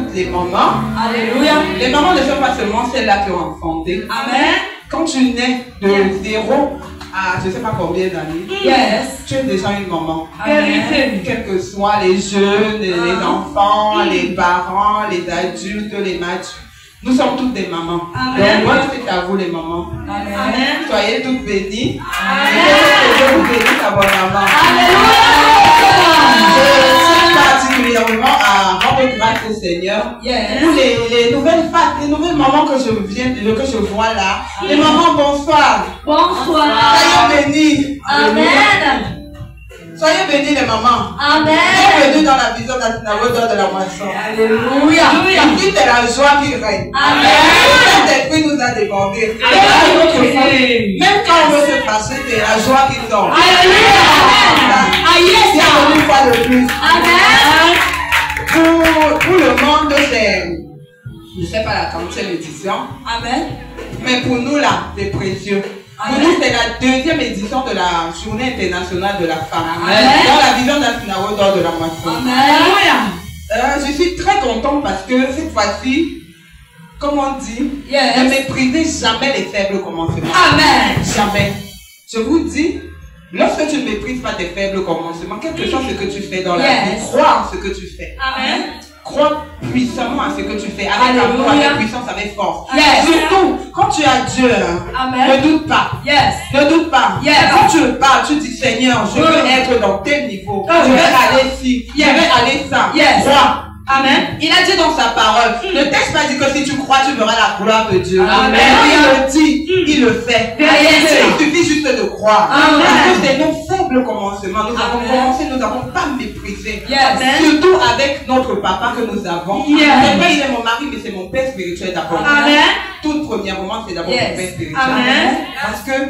toutes les mamans. Alléluia. Les mamans ne sont pas seulement celles-là qui ont enfanté. Amen. Quand tu nais de 0 à je ne sais pas combien d'années, Yes. tu es déjà une maman. Amen. Quels que soient les jeunes, les enfants, les parents, les adultes, les matures. Nous sommes toutes des mamans. Amen. Donc, moi, c'est à vous les mamans. Amen. Soyez toutes bénies. Amen. Que Dieu vous bénisse abondamment. Alléluia. Je tiens particulièrement à rendre grâce au Seigneur Yes. pour les nouvelles femmes, les nouvelles mamans que je vois là. Les mamans, bonsoir. Bonsoir. Soyez bénies. Amen. Soyez bénies les mamans. Amen. Bienvenue dans la vision de la synagogue de la moisson. Alléluia. Ici, c'est la joie qui règne. Amen. Saint-Esprit nous a débordé. Amen. Même quand on veut se passer, c'est la joie qui sort. Alléluia. Bienvenue une fois de plus. Amen. Pour le monde, c'est, je ne sais pas la 40e édition, Amen. mais pour nous là, c'est précieux. Pour nous, c'est la 2e édition de la Journée internationale de la femme. Amen. Dans la vision de la synagogue d'or de la moisson. Amen. Je suis très contente parce que cette fois-ci, comme on dit, Yes. ne méprisez jamais les faibles commencements. Amen. Jamais. Je vous dis, lorsque tu ne méprises pas tes faibles commencements, quel que soit ce que tu fais dans la vie, Yes. crois en ce que tu fais. Amen. Crois puissamment à ce que tu fais, avec amour, Alléluia. avec puissance, avec force. Yes. Surtout, quand tu as Dieu, hein, Amen. ne doute pas. Yes. Ne doute pas. Yes. Quand tu parles, tu dis Seigneur, je veux être dans tel niveau. Je vais aller ici, je vais aller ça. Yes. Crois. Amen. Il a dit dans sa parole, ne t'ai-je pas dit que si tu crois, tu verras la gloire de Dieu. Amen. Il le dit, il le fait. Yes. Il suffit juste de croire. Amen. Parce que c'est nos faibles commencements. Nous avons Amen. commencé, nous n'avons pas méprisé. Yes. Surtout avec notre papa que nous avons. Yes. C'est pas il est mon mari, mais c'est mon père spirituel d'abord. Amen. Tout premièrement, c'est d'abord Yes. mon père spirituel. Amen. Parce que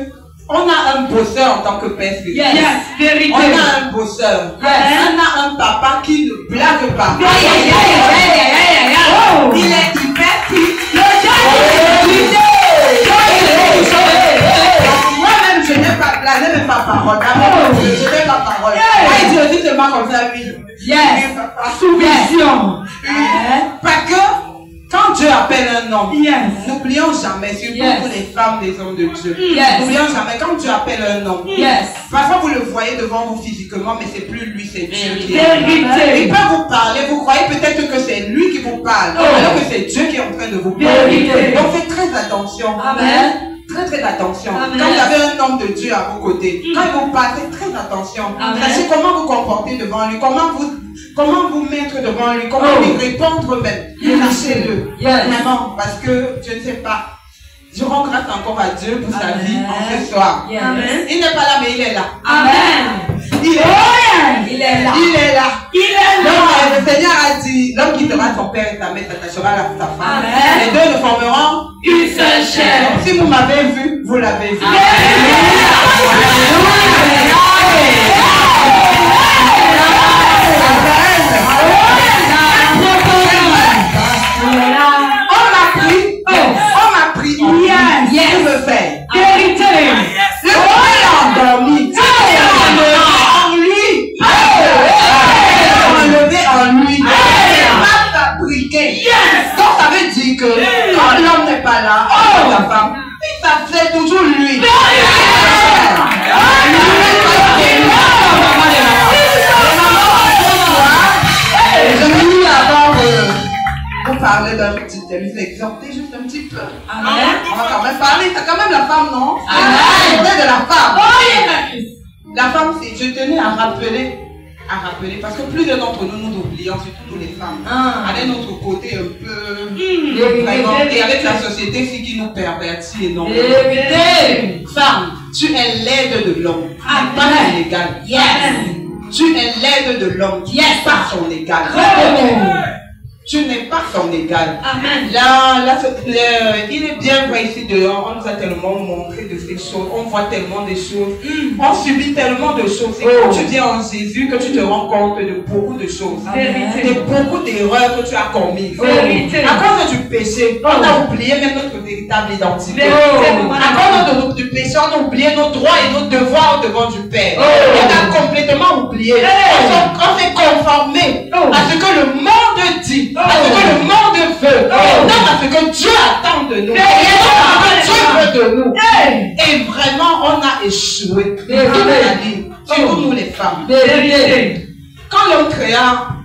on a un bosseur en tant que père spirituel. Yes. Vérité. On a un bosseur. Yes. On a un papa qui ne blague pas. Aïe, aïe, aïe, aïe, aïe, aïe, aïe. Oh. Il est hyper moi-même, je n'ai pas blague, je n'ai pas parole. Je n'ai pas parole. Il dit aussi seulement comme ça, oui. Yes. Soumission. Amen. Parce que quand Dieu appelle un homme, Yes. n'oublions jamais, surtout Yes. pour les femmes des hommes de Dieu, Yes. n'oublions jamais, quand Dieu appelle un homme, Yes. parfois vous le voyez devant vous physiquement, mais c'est plus lui, c'est Dieu qui est. Vérité. Il peut vous parler, vous croyez peut-être que c'est lui qui vous parle, alors que c'est Dieu qui est en train de vous parler. Vérité. Donc faites très attention. Amen. Très attention. Amen. Quand vous avez un homme de Dieu à vos côtés, quand il vous parle, faites très attention. Amen. Sachez comment vous comporter devant lui, comment vous mettre devant lui, comment lui répondre même. Lâchez-le. Yes. Vraiment, parce que je ne sais pas. Je rends grâce encore à Dieu pour sa Amen. vie en ce soir. Yes. Il n'est pas là, mais il est là. Amen. Il est là. Il est là. Il est là. Il est là. Donc, le Seigneur a dit, l'homme qui sera ton père et ta mère t'attachera à ta femme. Amen. Les deux ne formeront Une seule chair. donc, si vous m'avez vu, vous l'avez vu. On m'a pris. Yes. Je me fais. Vérité. Le roi est endormi. En lui. Enlevé en lui. Il m'a fabriqué. Donc ça veut dire que quand l'homme n'est pas là, la femme, ça fait toujours lui. Je voulais avant vous parler d'un petit réflexion, juste un petit peu. Amen. On va quand même parler, c'est quand même la femme, non? Amen. C'est de la femme. La femme, c'est, je tenais à rappeler, parce que plus de d'entre nous, nous oublions, surtout nous les femmes. Avec notre côté un peu, vraiment, et avec la société c'est qui nous pervertit énormément. Vérité. Femme, tu es l'aide de l'homme, pas son égal. Yes. Tu es l'aide de l'homme, Yes. pas son égal. Tu n'es pas son égal. Amen. Il est bien vrai ici dehors, on nous a tellement montré de ces choses, on voit tellement des choses, on subit tellement de choses. C'est quand tu viens en Jésus que tu te rends compte de beaucoup de choses, Vérité. de beaucoup d'erreurs que tu as commises. Vérité. À cause du péché, on a oublié même notre véritable identité. À cause du péché, on a oublié nos droits et nos devoirs devant du Père. On a complètement oublié. On s'est conformé à ce que le monde dit, à ce que le monde veut, non à ce que Dieu attend de nous, à ce que Dieu veut de nous. Et vraiment, on a échoué. Surtout nous les femmes.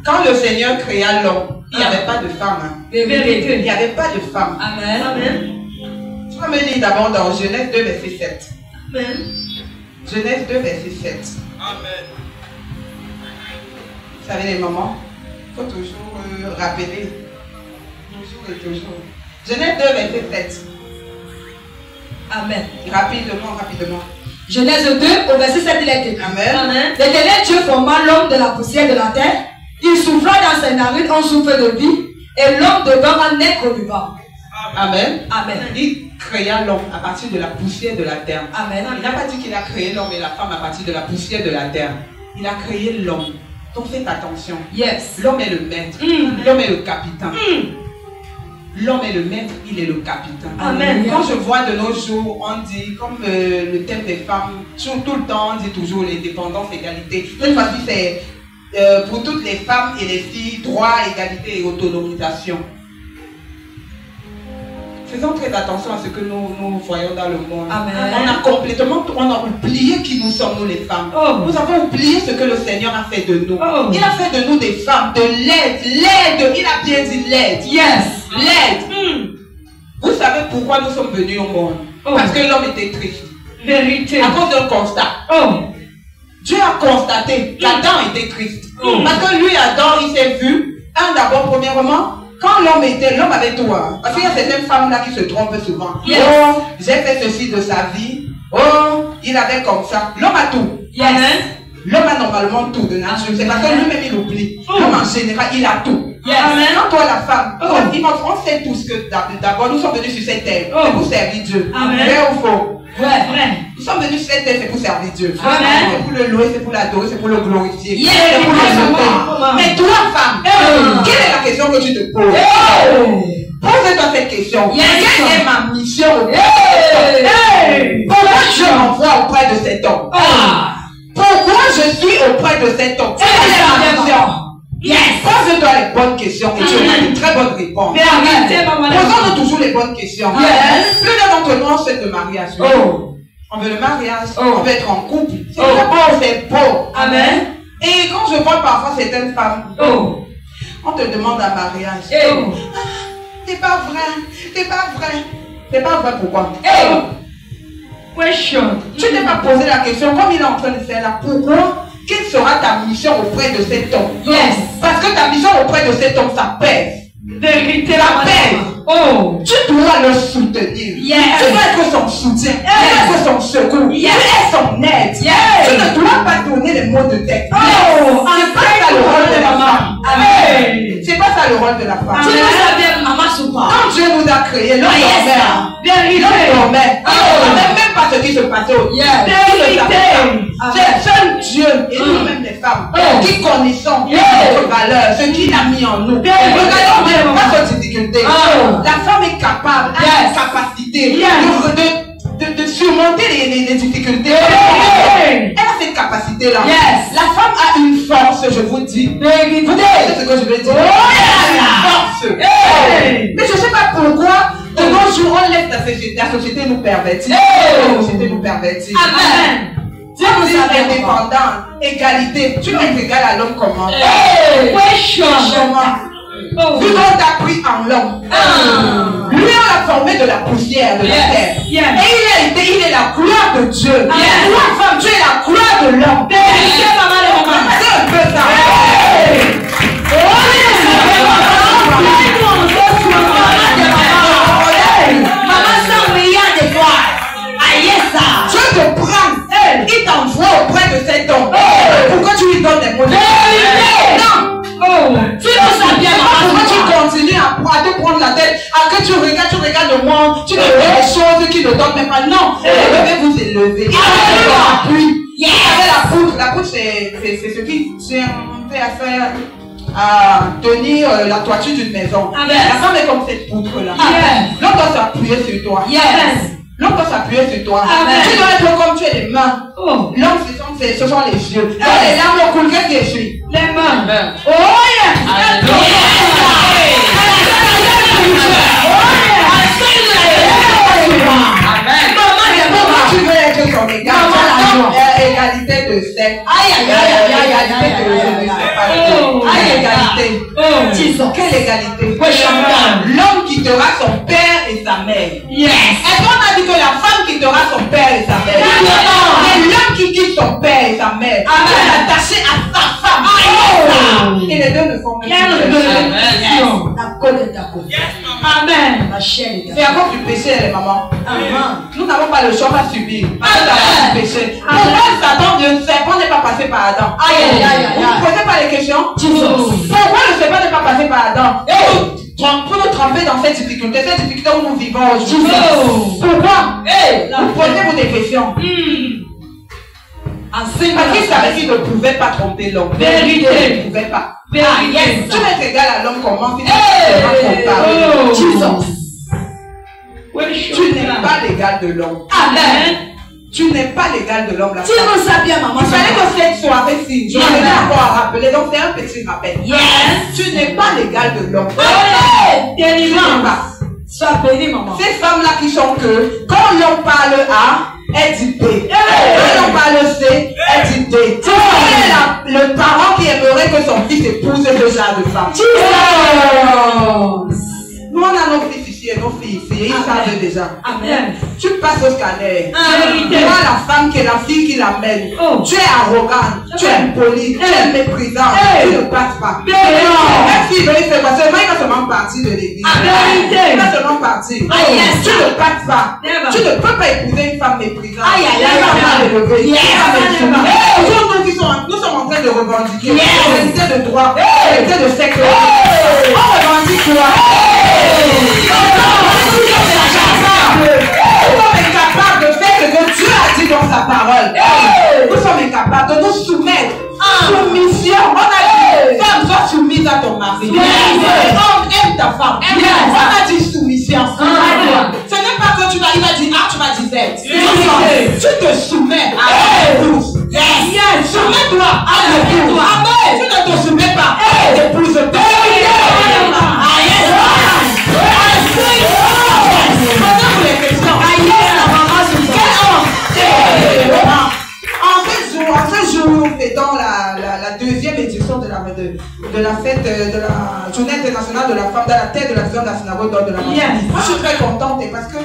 Quand le Seigneur créa l'homme, il n'y avait pas de femme. Il n'y avait pas de femme. Amen. Tu vas me lire d'abord dans Genèse 2, verset 7. Amen. Genèse 2, verset 7. Amen. Vous savez les mamans, il faut toujours rappeler. Toujours et toujours. Genèse 2, verset 7. Amen. Rapidement. Genèse 2, au verset 7, il est écrit. Amen. L'Éternel Dieu forma l'homme de la poussière de la terre. Il souffla dans ses narines un souffle de vie. Et l'homme demeura un être vivant. Amen. Amen. Il créa l'homme à partir de la poussière de la terre. Amen. Il n'a pas dit qu'il a créé l'homme et la femme à partir de la poussière de la terre. Il a créé l'homme. Donc faites attention. Yes. L'homme est le maître. L'homme est le capitaine. L'homme est le maître, il est le capitaine. Amen. Quand je vois de nos jours, on dit, comme le thème des femmes, tout le temps, on dit toujours l'indépendance, l'égalité. Cette fois-ci, c'est pour toutes les femmes et les filles, droit, égalité et autonomisation. Faisons très attention à ce que nous voyons dans le monde. Amen. On a oublié qui nous sommes, nous les femmes. Nous avons oublié ce que le Seigneur a fait de nous. Il a fait de nous des femmes, de l'aide. Il a bien dit l'aide. Yes. L'aide. Vous savez pourquoi nous sommes venus au monde? Parce que l'homme était triste. Vérité. À cause d'un constat. Dieu a constaté qu'Adam était triste. Parce que lui, Adam, il s'est vu. D'abord, premièrement, quand l'homme avait tout. Parce qu'il y a certaines femmes là qui se trompent souvent. Yes. Oh, j'ai fait ceci de sa vie. Oh, il avait comme ça. L'homme a tout. Yes. L'homme a normalement tout de nature. C'est parce que lui-même il oublie. L'homme en général, il a tout. Yes. Quand toi, la femme, on sait tous que d'abord nous sommes venus sur cette terre. C'est pour servir Dieu. Vrai ou faux? Vrai. Nous sommes venus sur cette terre, c'est pour servir Dieu. Amen. C'est pour le louer, c'est pour l'adorer, c'est pour le glorifier. Yes. C'est pour le sauver. Mais toi, femme, quelle est la question que tu te poses? Pose-toi cette question. Yes. Quelle est ma mission auprès de cet homme? Pourquoi je m'envoie auprès de cet homme? Pourquoi je suis auprès de cet homme? Quelle est ma mission? Yes. Pose-toi les bonnes questions et tu auras de très bonnes réponses. Posons-nous toujours les bonnes questions. Yes. Plusieurs d'entre nous ont fait le mariage. On veut le mariage, on veut être en couple. C'est beau, c'est beau. Amen. Et quand je vois parfois certaines femmes, on te demande un mariage. C'est pas vrai, c'est pas vrai. C'est pas vrai pourquoi? Question. Tu t'es pas posé la question comme il est en train de faire là. Pourquoi? Quelle sera ta mission auprès de cet homme? Yes. Parce que ta mission auprès de cet homme, ça pèse. Vérité. Ça pèse. Tu dois le soutenir. Yes. Tu dois être son soutien. Tu dois être son secours. Yes. Tu es son aide. Yes. Tu ne dois pas donner les mots de tête. C'est pas ça le rôle de la femme. Amen. C'est pas ça le rôle de la femme. Tu nous savais, maman Soupa. Quand Dieu nous a créés, l'homme dormait. L'homme dormait. Il ne savait même pas ce qui se passait au c'est seul Dieu et nous-mêmes les femmes qui connaissons notre valeur, ce qu'il a mis en nous. Regardons bien, pas cette difficulté. La femme est capable, a une capacité de surmonter les difficultés. Elle a cette capacité-là. La femme a une force, je vous dis. Vous savez ce que je veux dire? Elle a une force. Mais je ne sais pas pourquoi, de nos jours, on laisse la société nous pervertir. La société nous pervertit. Amen. Dieu nous est indépendant, égalité. Tu es égal à l'homme comment? Comment? Vu qu'on t'a pris en l'homme. Lui, on l'a formé de la poussière de la terre. Et il est la gloire de Dieu. Toi, femme, tu es la gloire de l'homme. C'est un peu ça. Dieu te prend, il t'envoie auprès de cet homme. Pourquoi tu lui donnes des mots de non. Tu ne sais bien pourquoi tu continues à te prendre la tête, à que tu regardes le monde, tu fais des choses qui ne donnent même pas. Non, vous devez vous élever. Il y avait la poutre. La poutre, c'est ce qui fait à faire à tenir la toiture d'une maison. La femme est comme cette poutre là. s'appuyer sur toi. Yes. L'homme doit s'appuyer sur toi. Amen. Tu dois être comme tu es les mains. Oh. L'homme, ce sont les yeux. Quand les larmes coulent, qu'est-ce que je suis? Les mains. Amen. Oh yeah. Maman, tu veux être son égal. Égalité de sexe. Égalité. Quelle égalité? L'homme quittera son père et sa mère. Yes. Est-ce qu'on a dit que la femme quittera son père et sa mère? Mais l'homme qui quitte son père et sa mère est attaché à sa femme. Et les deux ne font pas. La côte est à côté. Amen. La chaîne est à côté. C'est à cause du péché, les mamans. Nous n'avons pas le choix à subir. Parce que c'est à cause du péché. Pourquoi Satan ne sait pas n'est pas passé par Adam? Vous ne posez pas les questions? Pourquoi le serpent n'est pas passé par Adam? Pour nous tremper dans cette difficulté où nous vivons aujourd'hui. Pourquoi? Vous posez-vous des questions. Parce qu'il savait qu'il ne pouvait pas tromper l'homme. Vérité. Il ne pouvait pas. Yes. Tu es égal à l'homme comment? Tu n'es pas l'égal de l'homme. Amen. Tu n'es pas l'égal de l'homme. Tu nous sais bien, maman. Il fallait que cette soirée-ci, je vais encore à rappeler, donc c'est un petit rappel. Yes. Tu n'es pas l'égal de l'homme. Tu n'es pas. Sois béni, maman. Ces femmes-là qui sont que, quand l'homme parle A, elle dit B. Quand l'homme parle C, elle dit D. C'est le parent qui aimerait que son fils épouse ce genre de femme. Nous, on a nos fils ici et nos filles ici, et ils savent déjà. Amen. Tu passes au scanner. Tu vois la femme qui est la fille qui l'amène. Tu es arrogante, tu es impoli, tu es méprisante. Tu ne passes pas. Même s'il veut faire quoi, seulement il va seulement partir de l'église. Il va seulement partir. Tu ne passes pas. Tu ne peux pas épouser une femme méprisante. Nous sommes en train de revendiquer l'égalité de droit, l'égalité de sexe. On revendique quoi? Nous sommes incapables de faire ce que Dieu a dit dans sa parole. Nous sommes incapables de nous soumettre. Soumission. On a dit, femme, sois soumise à ton mari. Homme, aime ta femme. On a dit soumission. Ce n'est pas que tu vas dire A, tu vas dire Z. Tu te soumets à l'épouse. Soumets-toi à l'épouse. Tu ne te soumets pas à l'épouse. En ce jour, nous fêtons la deuxième édition de la fête de la journée internationale de la femme dans la tête de la vision de la synagogue de la Martinique. Moi, je suis très contente parce que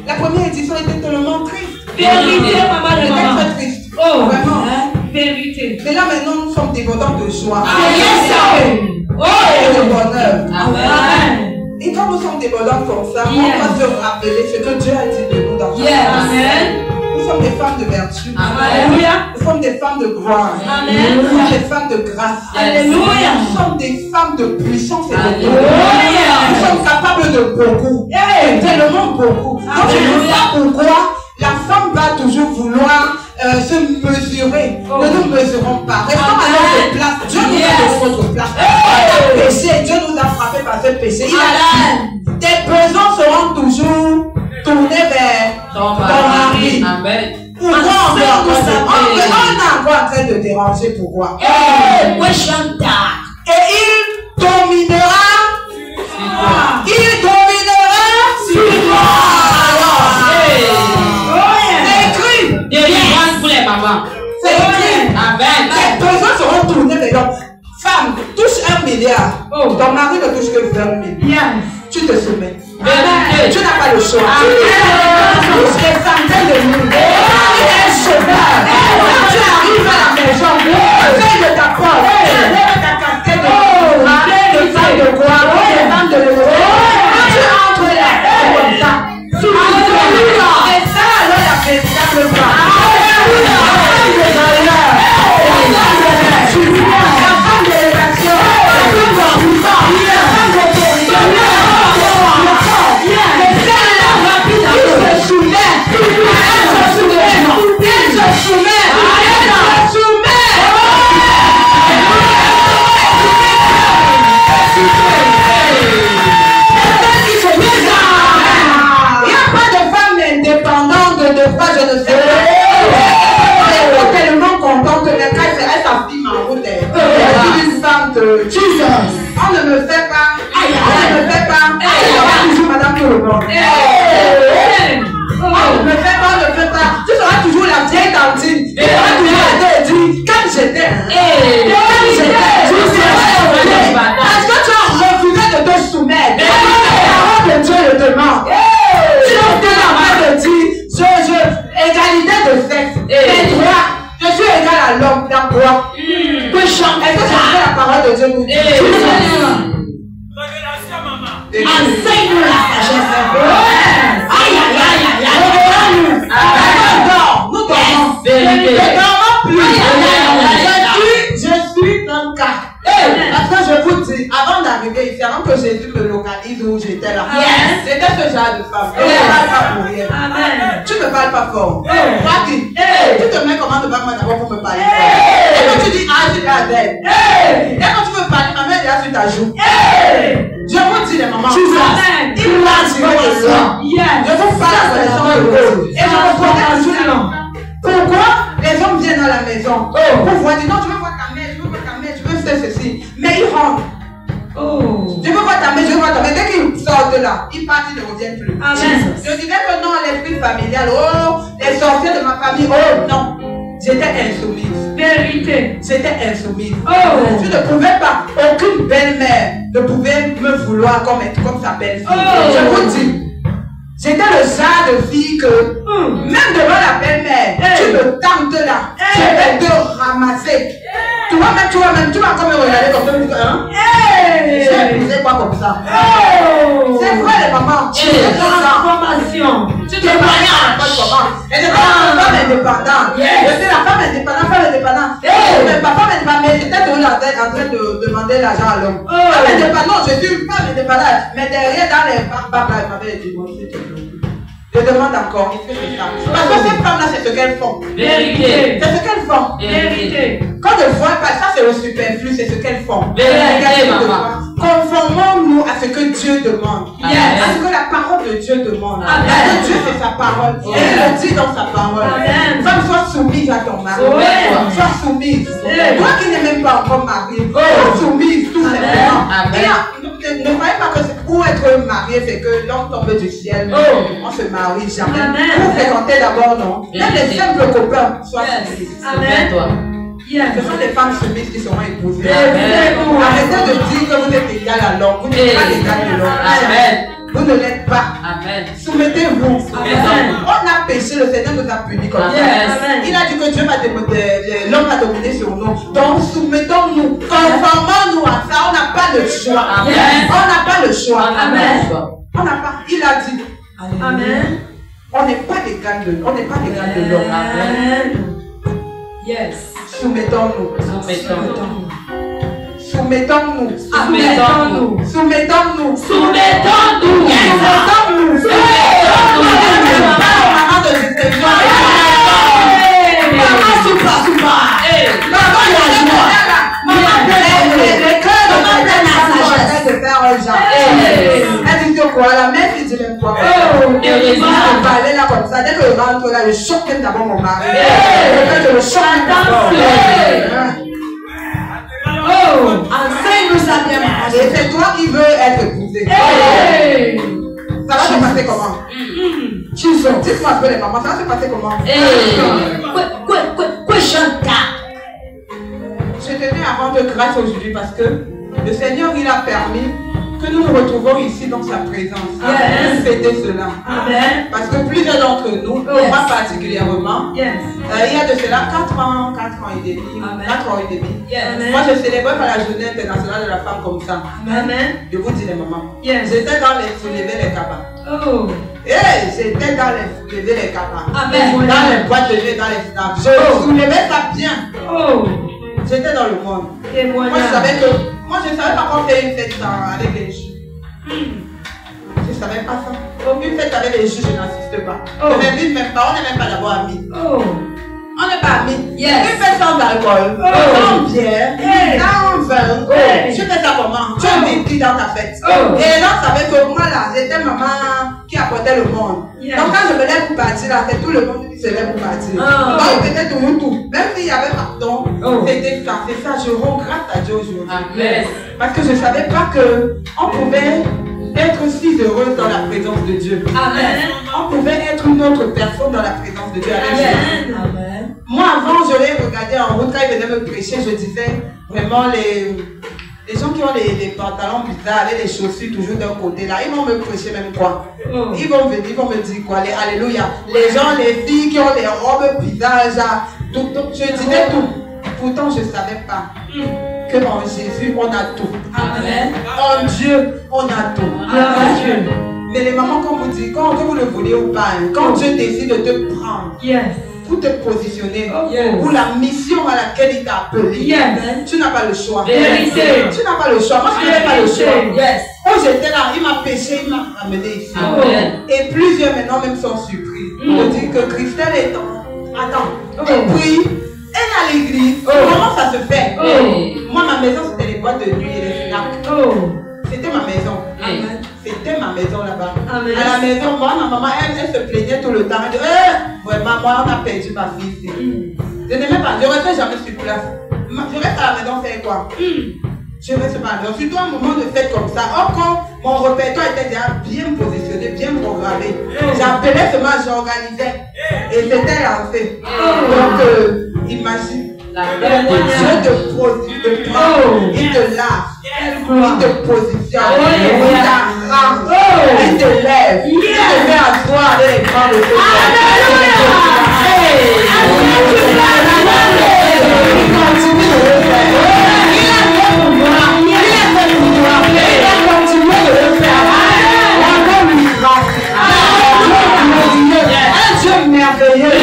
la première édition était tellement triste. Vérité, maman de maman. Très triste. Oh, vraiment. Vérité. Mais là, maintenant, nous sommes débordants de joie. Oh, de bonheur. Amen. Et quand nous sommes débordants comme ça, on va se rappeler ce que Dieu a dit de nous dans sa parole. Amen. Nous sommes des femmes de vertu. Alléluia. Nous sommes des femmes de gloire. Amen. Nous sommes des femmes de grâce. Alléluia. Nous sommes des femmes de puissance et de Alléluia. gloire. Nous sommes capables de beaucoup. Tellement beaucoup. Donc je ne sais pas pourquoi la femme va toujours vouloir se mesurer. Ne nous mesurons pas. Restons à notre place. Dieu nous a donné notre place. On a péché. Dieu nous a frappé par ce péché. Il a dit, tes besoins seront toujours tournés vers ton mari. Amen. Pourquoi on est encore en train de déranger? Pourquoi? Et il dominera. Il dominera sur toi. C'est écrit. Délivrance pour les mamans. C'est écrit. Amen. Tes besoins seront tournés vers l'homme. Femme, touche 1 milliard. Ton mari ne touche que 20 000. Tu te soumets. Tu n'as pas le choix. Tu touches des centaines de mille. Tu es chômeur. Tu arrives à la maison. Fais de ta porte. Lève ta casquette de femme de gloire. De femme de l'eau. Tu entres là. Comme ça. Et ça, alors la véritable femme. Jesus. On ne me fait pas. On ne me fait pas. Toujours madame tout le monde. On ne me fait pas, on ne me fait pas. Tu seras toujours la vieille tantine. Tu seras toujours la vieille dit. Quand j'étais. Parce que tu as refusé de te soumettre. La parole de Dieu le demande. Sinon, tu la main de dire, égalité de sexe. Les droits. Je suis égal à l'homme. Dans quoi? Est-ce que c'est la parole de Dieu nous dit? Enseigne-nous la sagesse. Aïe, aïe, aïe, aïe, aïe. Nous dormons. Ne dormons plus. Je suis un cas. Parce que je vous dis, avant d'arriver ici, avant que Jésus me localise où j'étais là, c'était ce genre de femme. Je ne parle pas pour rien. Tu ne parles pas fort. Tu te mets comment devant moi d'abord pour me parler fort. Et quand tu dis, ah, tu es à l'aide. Et quand tu veux parler, ma main est là sur ta joue. Je vous dis les mamans, il m'a tiré les sang. Je vous parle à connaissance de l'eau. Et je vous protège toujours. Pourquoi les hommes viennent dans la maison pour voir, dire non, je veux voir ta mère, je veux voir ta mère, je veux faire ceci. Mais ils rentrent. Je veux voir ta mère, je veux voir ta mère. Dès qu'ils sortent de là, ils partent, ils ne reviennent plus. Je disais que non, l'esprit familial, les sorciers de ma famille, non. J'étais insoumise. Vérité. J'étais insoumise. Je ne pouvais pas, aucune belle-mère ne pouvait me vouloir comme sa belle-fille. Je vous dis, j'étais le genre de fille que, même devant la belle-mère, tu me tentes là, je vais te ramasser. Tu vas comme me regarder comme ça, hein? J'ai épousé quoi comme ça? C'est vrai les mamans. C'est transformation. Tu te maries à la femme comment? Et c'est pas la femme indépendante. Je suis la femme indépendante, femme indépendante. Mais ma femme indépendante, mais j'étais toujours en train de demander l'argent à l'homme. Femme indépendante, je suis une femme indépendante. Mais derrière, dans les femmes, papa, elle m'avait dit, bon, c'est tout. Je demande encore, est-ce que c'est ça? Parce que ces femmes-là, c'est ce qu'elles font. Vérité. C'est ce qu'elles font. Vérité. Quand je vois pas ça, c'est le superflu, c'est ce qu'elles font. Vérité, maman. Conformons-nous à ce que Dieu demande. À ce que la parole de Dieu demande. Parce que Dieu, c'est sa parole. Et il le dit dans sa parole. Femme, sois soumise à ton mari. Sois soumise. Toi qui n'es même pas encore marié, sois soumise, tout simplement. Ne croyez pas que pour être marié, c'est que l'homme tombe du ciel. On se marie jamais. Pour fréquenter d'abord, non. Même les simples copains, soient soumises. Amen. Ce sont les femmes soumises qui seront épousées. Arrêtez de dire que vous êtes égal à l'homme. Vous n'êtes pas égal à l'homme. Vous ne l'êtes pas. Soumettez-vous. On a péché, le Seigneur nous a punis comme ça. Il a dit que Dieu l'homme va dominer sur nous. Donc soumettons-nous, conformons-nous à ça. On n'a pas le choix. On n'a pas le choix. On n'a pas. Il a dit. Amen. On n'est pas d'égal de l'homme. Yes. Soumettons-nous. Soumettons-nous. Soumettons-nous. Soumettons-nous. Soumettons-nous. Soumettons-nous. La mère qui dit même quoi? Parler là comme ça, dès que je rentre là, je choque d'abord mon mari. Je le choque d'abord. Enseigne-nous ça bien. Et c'est toi qui veux être épousé. Ça va se passer comment? Dites-moi un peu les mamans, ça va se passer comment? Je tenais à rendre grâce aujourd'hui parce que le Seigneur il a permis que nous nous retrouvons ici dans sa présence. Fêter cela. Parce que plusieurs d'entre nous, moi particulièrement, il y a de cela 4 ans et demi. Moi je célébrais par la journée internationale de la femme comme ça. Je vous dis les mamans. J'étais dans les soulever les cabas. J'étais dans les soulever les cabas. Dans les boîtes de nuit, dans les snaps. Je soulevais ça bien. J'étais dans le monde. Moi je savais pas comment faire une fête avec les jus. Je ne savais pas ça. Une fête avec les jus, je n'insiste pas. Je n'invite même pas, on n'est même pas d'abord amis. On n'est pas amis. Une fête sans alcool, sans bière, sans vin. Tu fais ça comment? Tu invites qui dans ta fête? Et les gens savaient que moi là, j'étais maman qui a apportait le monde. Yes. Donc quand je me lève pour partir, là, c'est tout le monde qui se lève pour partir. Donc peut-être tout. Même s'il y avait pardon, c'était ça. C'est ça, je rends grâce à Dieu aujourd'hui. Yes. Parce que je ne savais pas qu'on pouvait être si heureux dans la présence de Dieu. Amen. On pouvait être une autre personne dans la présence de Dieu. Amen. Amen. Moi, avant, je l'ai regardé en route, quand il venait me prêcher, je disais vraiment les gens qui ont les pantalons bizarres, avec les chaussures toujours d'un côté là, ils vont me prêcher même quoi. Ils vont venir, ils vont me dire quoi, les alléluia. Les gens, les filles qui ont des robes bizarres, genre, donc je disais tout. Pourtant, je ne savais pas que en Jésus, on a tout. Amen. En Dieu, on a tout. Amen. Mais les mamans, comme vous dites, quand vous le voulez ou pas, quand Dieu décide de te prendre, pour te positionner, pour la mission à laquelle il t'a appelé, tu n'as pas le choix. Vérité. Tu n'as pas le choix. Moi, je n'avais pas le choix. Yes. Quand j'étais là, il m'a pêché, il m'a ramené ici. Et plusieurs maintenant même sont surpris. On dit que Christelle est en... Attends. Et puis, elle est à l'église. Comment ça se fait? Moi, ma maison, c'était les boîtes de nuit et les FNAC. C'était ma maison. C'était ma maison là-bas. À la maison, moi, ma maman, elle se plaignait tout le temps. Elle dit, vraiment, moi, on a perdu ma fille ici. Je n'aimais pas, je ne restais jamais sur place. Je reste à la maison faire quoi? Je reste pas à la maison. Surtout à un moment de fête comme ça. Or, quand mon répertoire était déjà bien positionné, bien programmé, j'appelais seulement, j'organisais. Et c'était lancé. Donc, imagine. Dieu te positionne, il te lave, il te positionne, il t'arrange, il te lève, il te met à toi avec les bras de Dieu. Il continue de le faire. Il a fait pour moi, il a fait pour moi, il a continué de le faire. Encore lui grâce. Un Dieu merveilleux.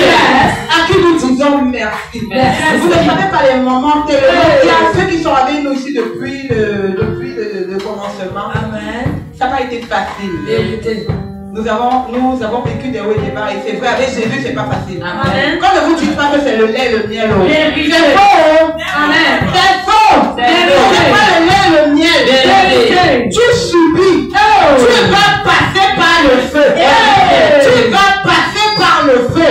À qui nous disons merci. Vous ne savez pas les moments tellement. Il y a ceux qui sont avec nous ici depuis le commencement. Ça n'a pas été facile. Nous avons vécu des hauts et des bas. Et c'est vrai, avec Jésus, c'est pas facile. Quand ne vous dites pas que c'est le lait et le miel. C'est faux. C'est faux. C'est pas le lait et le miel. Tu subis. Tu vas passer par le feu. Tu vas passer par le feu.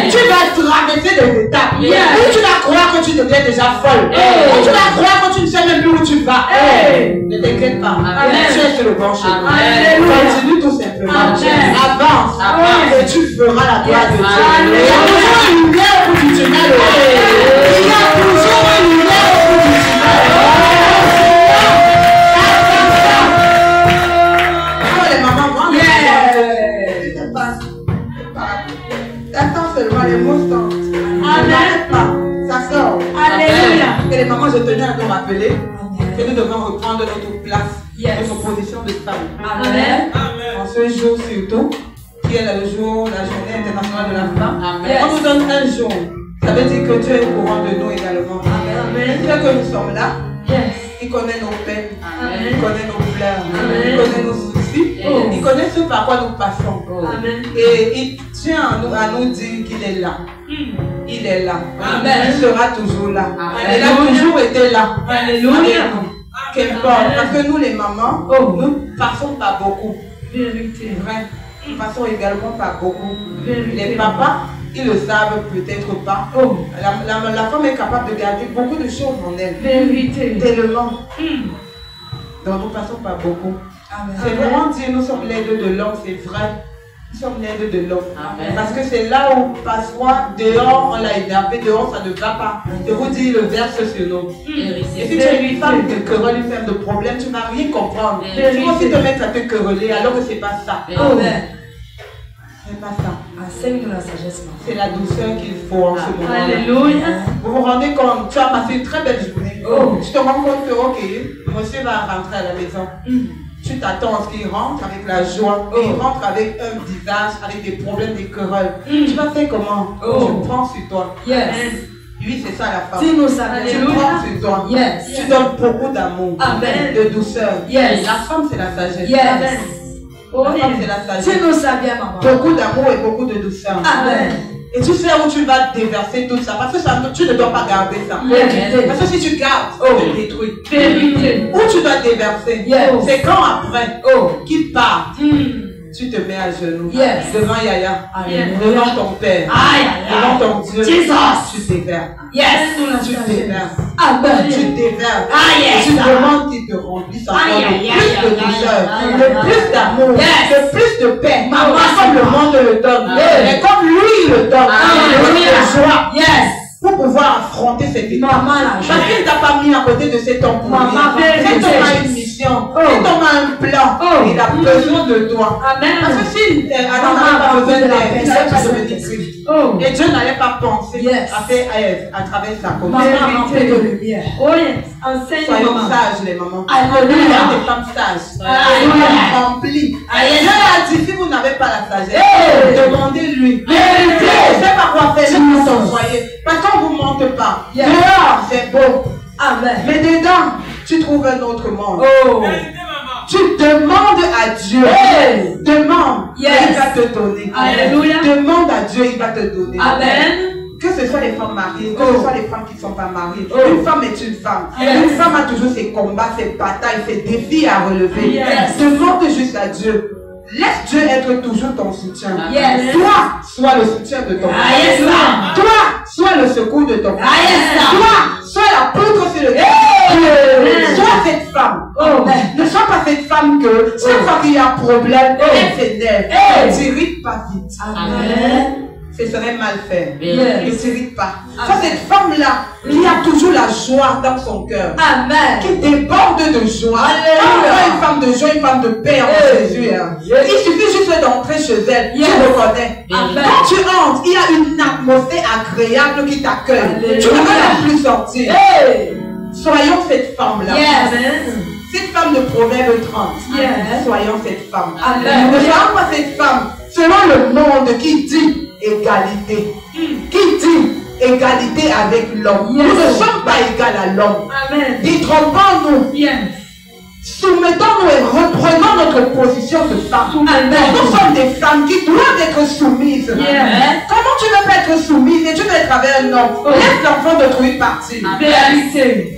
Tu vas traverser des étapes. Ou tu vas croire que tu deviens déjà folle. Ou tu vas croire que tu ne sais même plus où tu vas. Ne t'inquiète pas. Tu es sur le bon chemin. Continue tout simplement. Avance. Et tu feras la gloire de Dieu. Il y a toujours une lumière au bout du tunnel. Il y a toujours une lumière au bout du tunnel. Les mamans, grandes, attends seulement, les mots sortent. N'arrête pas, ça sort. Alléluia. Et les mamans, je tenais à nous rappeler que nous devons reprendre notre place, notre position de femme. Amen. En ce jour surtout, qui est le jour, la journée internationale de la femme. On nous donne un jour. Ça veut dire que Dieu est au courant de nous également. Amen. Dieu que nous sommes là. Il connaît nos peines, il connaît nos pleurs, il connaît nos soucis, il connaît ce par quoi nous passons. Et il tient à nous dire qu'il est là. Il est là. Il sera toujours là. Il a toujours été là. Alléluia. Qu'importe. Parce que nous les mamans, nous ne passons pas beaucoup. Vérité. Vrai. Nous passons également pas beaucoup. Les papas, ils le savent peut-être pas. La femme est capable de garder beaucoup de choses en elle. Vérité. Tellement. Donc nous ne passons pas beaucoup. C'est vraiment dire nous sommes l'aide de l'homme, c'est vrai. Nous sommes l'aide de l'homme. Parce que c'est là où parfois dehors on l'a énervé, dehors ça ne va pas. Je vous dis le verse sur nous. Et si tu es une femme de querelle, une femme de problème, tu ne vas rien comprendre. Tu vas aussi te mettre à te quereller alors que ce n'est pas ça. C'est pas ça. Enseigne la sagesse. C'est la douceur qu'il faut en ce moment. Alléluia. Vous vous rendez compte, tu as passé une très belle journée. Tu te rends compte que, ok, monsieur va rentrer à la maison. Tu t'attends à ce qu'il rentre avec la joie. Et il rentre avec un visage, avec des problèmes, des querelles. Tu vas faire comment? Tu prends sur toi. Oui, c'est ça la femme. Tu prends sur toi. Tu donnes beaucoup d'amour, de douceur. La femme, c'est la sagesse. La femme, c'est la sagesse. Beaucoup d'amour et beaucoup de douceur. Et tu sais où tu vas déverser tout ça. Parce que ça, tu ne dois pas garder ça. Parce que si tu gardes, tu te détruis. Où tu dois déverser, c'est quand après qu'il part. Tu te mets à genoux devant Yaya, devant ton Père, devant ton Dieu. Tu t'éverses. Tu t'éverses. Tu t'éverses. Tu demandes qu'il te remplisse encore de plus de douceur, de plus d'amour, de plus de paix. Pas comme le monde le donne, mais comme lui le donne. De joie. Pour pouvoir affronter cette étape. Parce qu'il ne t'a pas mis à côté de cet homme pour rien. Cet homme a une mission. Cet homme a un plan. Il a besoin de toi. Parce que si Adam n'avait pas besoin d'aide, il n'avait pas devenu Christ. Et Dieu n'allait pas penser à faire Ève à travers sa côte. Soyons sages les mamans. Soyons des femmes sages. Remplies. Dieu a dit, si vous n'avez pas la sagesse, demandez-lui. Je ne sais pas quoi faire pour son foyer. Parce qu'on ne vous montre pas. Dehors, c'est beau. Mais dedans, tu trouves un autre monde. Tu demandes à Dieu. Demande. Il va te donner. Demande à Dieu, il va te donner. Que ce soit les femmes mariées, que ce soit les femmes qui ne sont pas mariées. Une femme est une femme. Une femme a toujours ses combats, ses batailles, ses défis à relever. Demande juste à Dieu. Laisse Dieu être toujours ton soutien. Toi, sois le soutien de ton mari. Toi, sois le secours de ton mari. Toi, sois la poudre sur le cœur. Sois cette femme. Ne sois pas cette femme que chaque fois qu'il y a un problème, elle s'énerve. Ne t'irrite pas vite. Ce serait mal fait. Ne t'irrite pas. Sois cette femme-là qui a toujours la joie dans son cœur. Qui déborde de joie. Une femme de joie, une femme de paix en Jésus. Il suffit juste d'entrer chez elle. Tu reconnais. Quand tu entres, il y a une atmosphère agréable qui t'accueille. Tu ne veux même plus sortir. Soyons cette femme-là. Cette femme de Proverbe 30. Soyons cette femme. Ne soyons pas cette femme selon le monde qui dit égalité. Qui dit égalité avec l'homme. Nous ne sommes pas égales à l'homme. Détrompons-nous. Soumettons-nous et reprenons notre position de femme. Nous sommes des femmes qui doivent être soumises. Comment tu veux pas être soumise et tu veux être avec un homme? Laisse l'enfant de trouver partir.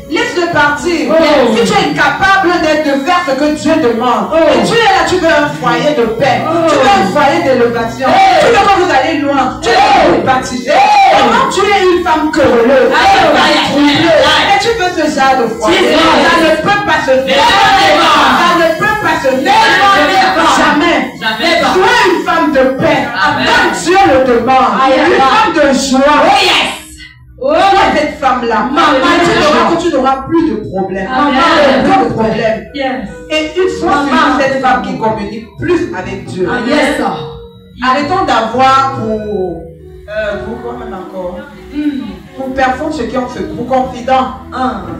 Laisse-le partir. Si tu es incapable de faire ce que Dieu demande, et tu es là, tu veux un foyer de paix, tu veux un foyer d'élévation, tu veux que vous allez loin, tu veux que vous baptisez. Comment tu es une femme querelleuse, et tu veux ce genre de foyer? Ça ne peut pas se faire. Ça ne peut pas se faire. Jamais. Sois une femme de paix. Comme Dieu le demande. Une femme de joie. Sois cette femme-là. Tu n'auras plus de problème. Plus de problème. Et une fois cette femme qui communique plus avec Dieu. Arrêtons d'avoir pour quoi même encore? Pour personnes ceux qui ont ce groupe confident.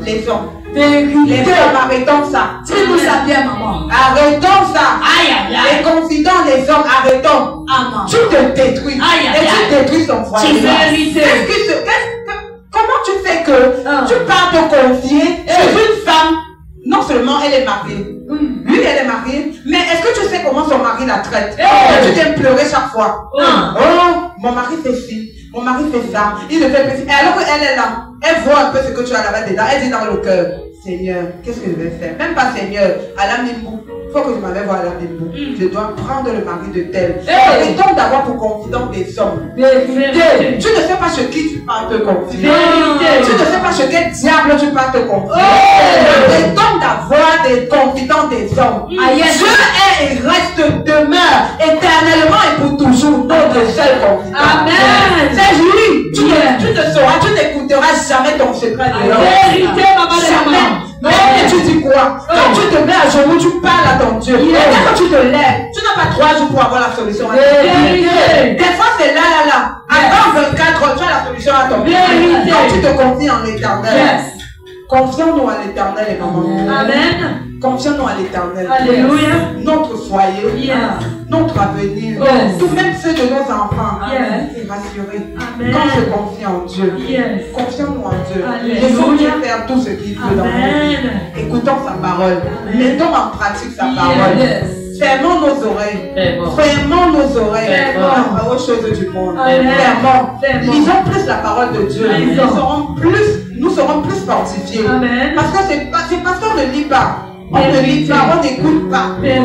Les hommes. Les femmes, arrêtons ça. Dis-nous ça bien, maman. Arrêtons ça. Les confidents, les hommes, arrêtons. Tu te détruis. Et tu détruis ton foyer. Comment tu fais que tu pars te confier sur une femme? Non seulement elle est mariée. Lui, elle est mariée. Mais est-ce que tu sais comment son mari la traite? Tu viens pleurer chaque fois. Mon mari fait ci. Mon mari fait ça. Il le fait plus. Et alors qu'elle est là, elle voit un peu ce que tu as là-bas dedans. Elle dit dans le cœur, Seigneur, qu'est-ce que je vais faire? Même pas Seigneur, à la Mimbou. Il faut que je m'avais voir à la Mimbou. Je dois prendre le mari de tel. Arrêtons d'avoir pour confident des hommes. Tu ne sais pas sur qui tu parles te confier. Tu ne sais pas sur quel diable tu parles te confier. Arrêtons d'avoir des confidents des hommes. Dieu est et reste, demeure éternellement et pour toujours notre seul confident. Amen. C'est lui. Tu ne sauras, tu n'écouteras jamais ton secret de l'homme. Jamais. Mais tu dis quoi? Quand tu te mets à genoux, tu parles à ton Dieu. Et quand tu te lèves, tu n'as pas 3 jours pour avoir la solution à ton Dieu. Des fois, c'est là. Avant 24 heures, tu as la solution à ton Dieu. Quand tu te confies en l'éternel. Confions-nous à l'éternel et maman. Amen. Confions-nous à l'éternel. Alléluia. Notre foyer, notre avenir, tout même ceux de nos enfants, est rassuré. Quand je confie en Dieu, confions-nous en Dieu. Laissons Dieu faire tout ce qu'il veut dans nous. Écoutons sa parole. Mettons en pratique sa parole. Fermons nos oreilles. Fermons nos oreilles aux choses du monde. Fermons. Lisons plus la parole de Dieu. Nous serons plus fortifiés. Parce que c'est parce qu'on ne lit pas On ne lit pas, on n'écoute pas. Les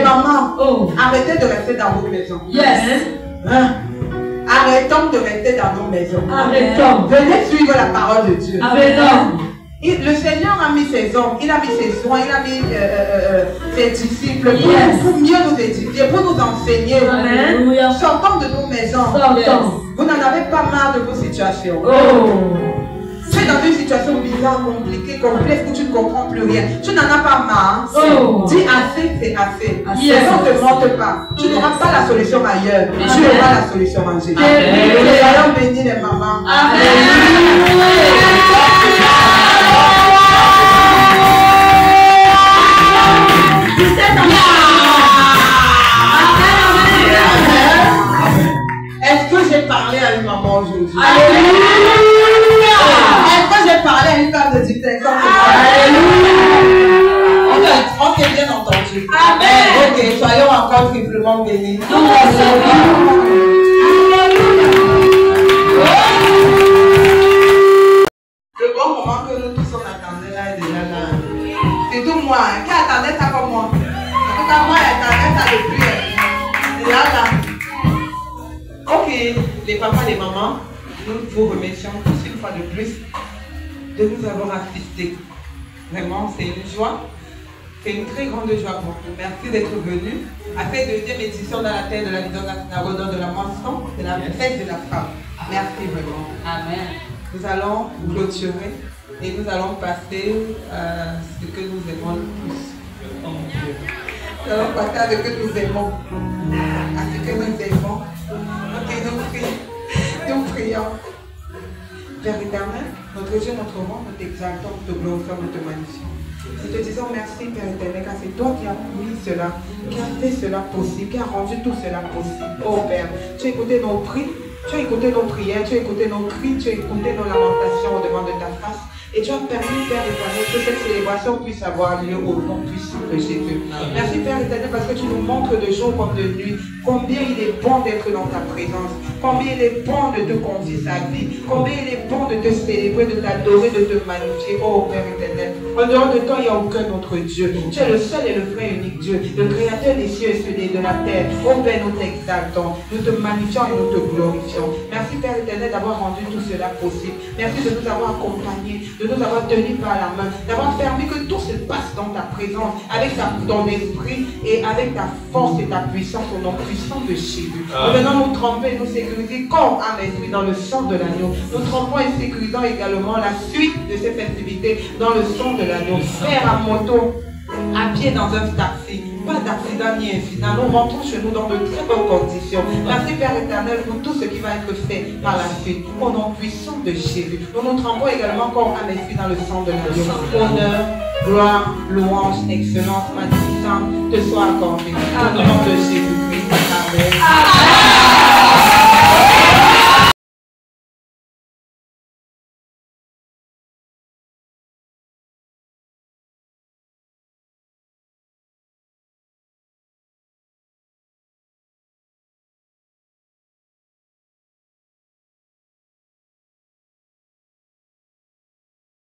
mamans, arrêtez de rester dans vos maisons. Yes. Hein? Arrêtons de rester dans nos maisons. Arrêtons. Venez suivre la parole de Dieu. Arrêtons. Le Seigneur a mis ses hommes, il a mis ses soins, il a mis ses disciples pour mieux nous édifier, pour nous enseigner. Amen. Sortons de nos maisons. Sortons. Vous n'en avez pas marre de vos situations. Tu es dans une situation bizarre, compliquée, complexe, où tu ne comprends plus rien. Tu n'en as pas marre. Dis assez, c'est assez. Ça ne te monte pas. Tu n'auras pas la solution ailleurs. Tu auras la solution en Jésus. Les allons bénir les mamans. Est-ce que j'ai parlé à une maman aujourd'hui? Est-ce que j'ai parlé à une femme de dictateur comme on s'est bien entendu. Amen. Ok, soyons encore triplement bénis. Le bon moment que nous tous on attendait là est déjà là. C'est tout moi, qui attendait ça comme moi. En tout cas, moi, j'attendais ça depuis. Là. Ok, les papas, les mamans, nous vous remercions tous une fois de plus de nous avoir assistés. Vraiment, c'est une joie. C'est une très grande joie pour nous. Merci d'être venus à cette deuxième édition dans la terre de la vision de la moisson, de la fête de la femme. Merci vraiment. Amen. Nous allons clôturer et nous allons passer à ce que nous aimons le plus. Oh mon Dieu. Nous allons passer à ce que nous aimons. À ce que nous aimons. Ok, nous prions. Père éternel, notre Dieu, notre roi, nous t'exaltons, nous te glorifions, nous te magnifions. Nous te disons merci, Père éternel, car c'est toi qui as mis cela, qui a fait cela possible, qui a rendu tout cela possible. Oh Père, tu as écouté nos prix, tu as écouté nos prières, tu as écouté nos cris, tu as écouté nos lamentations au devant de ta face. Et tu as permis, Père éternel, que cette célébration puisse avoir lieu au nom puissant de Jésus. Merci, Père éternel, parce que tu nous montres de jour comme de nuit combien il est bon d'être dans ta présence, combien il est bon de te confier sa vie, combien il est bon de te célébrer, de t'adorer, de te magnifier. Oh Père éternel, en dehors de toi, il n'y a aucun autre Dieu. Tu es le seul et le vrai unique Dieu, le créateur des cieux et celui de la terre. Oh Père, nous t'exaltons, nous te magnifions et nous te glorifions. Merci, Père éternel, d'avoir rendu tout cela possible. Merci de nous avoir accompagnés, de nous avoir tenus par la main, d'avoir permis que tout se passe dans ta présence, avec ton esprit et avec ta force et ta puissance, au nom puissant de Jésus. Nous venons nous tromper, nous sécuriser corps, âme, esprit dans le sang de l'agneau. Nous trompons et sécurisons également la suite de ces festivités dans le sang de l'agneau. Faire à moto, à pied dans un taxi, pas d'accident ni incident. Nous rentrons chez nous dans de très bonnes conditions. Merci Père éternel pour tout ce qui va être fait par la suite. Au nom puissant de Jésus. Nous nous trempons également corps, âme, esprit dans le sang de l'agneau. Honneur, gloire, louange, excellence, magnificence te soit accordée. Au nom de Jésus-Christ. Amen.